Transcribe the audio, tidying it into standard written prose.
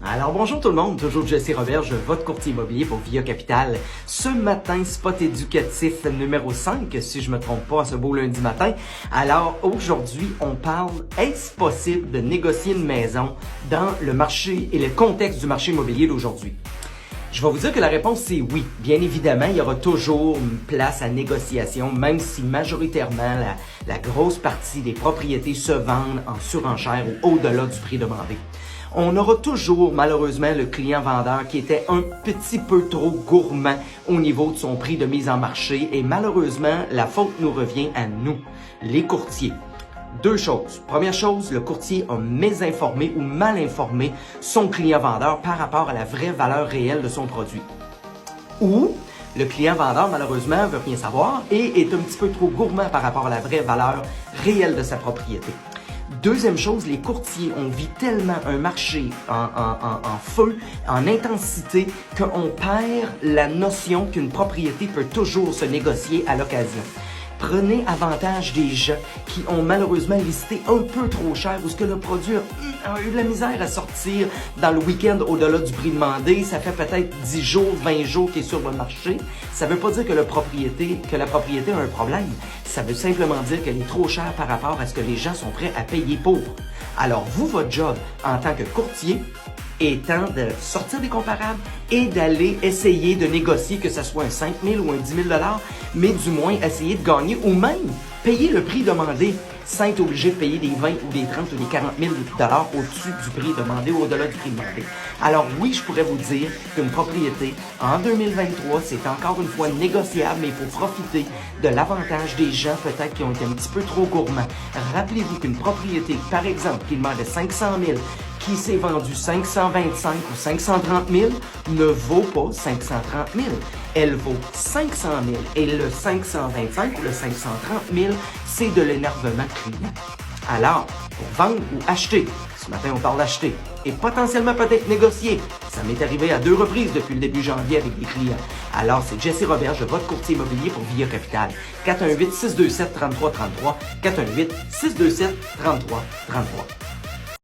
Alors bonjour tout le monde, toujours Jesse Roberge, votre courtier immobilier pour Via Capital. Ce matin, spot éducatif numéro 5, si je me trompe pas, ce beau lundi matin. Alors aujourd'hui, on parle, est-ce possible de négocier une maison dans le marché et le contexte du marché immobilier d'aujourd'hui? Je vais vous dire que la réponse c'est oui. Bien évidemment, il y aura toujours une place à négociation, même si majoritairement la grosse partie des propriétés se vendent en surenchère ou au-delà du prix demandé. On aura toujours, malheureusement, le client-vendeur qui était un petit peu trop gourmand au niveau de son prix de mise en marché et malheureusement, la faute nous revient à nous, les courtiers. Deux choses. Première chose, le courtier a mésinformé ou mal informé son client-vendeur par rapport à la vraie valeur réelle de son produit. Ou le client-vendeur, malheureusement, veut rien savoir et est un petit peu trop gourmand par rapport à la vraie valeur réelle de sa propriété. Deuxième chose, les courtiers, on vit tellement un marché en feu, en intensité, qu'on perd la notion qu'une propriété peut toujours se négocier à l'occasion. Prenez avantage des gens qui ont malheureusement listé un peu trop cher ou ce que le produit a eu de la misère à sortir dans le week-end au-delà du prix demandé. Ça fait peut-être 10 jours, 20 jours qu'il est sur le marché. Ça ne veut pas dire que la propriété a un problème. Ça veut simplement dire qu'elle est trop chère par rapport à ce que les gens sont prêts à payer pour. Alors vous, votre job en tant que courtier, étant de sortir des comparables et d'aller essayer de négocier que ce soit un 5 000 ou un 10 000 $, mais du moins essayer de gagner ou même payer le prix demandé sans être obligé de payer des 20 ou des 30 ou des 40 000 $ au-dessus du prix demandé ou au-delà du prix demandé. Alors oui, je pourrais vous dire qu'une propriété en 2023, c'est encore une fois négociable, mais il faut profiter de l'avantage des gens peut-être qui ont été un petit peu trop gourmands. Rappelez-vous qu'une propriété, par exemple, qui demandait 500 000 qui s'est vendu 525 ou 530 000 ne vaut pas 530 000. Elle vaut 500 000 et le 525 ou le 530 000, c'est de l'énervement client. Alors, pour vendre ou acheter, ce matin on parle d'acheter, et potentiellement peut-être négocier. Ça m'est arrivé à 2 reprises depuis le début janvier avec des clients. Alors, c'est Jesse Roberge, votre courtier immobilier pour Via Capital. 418-627-3333, 418-627-3333.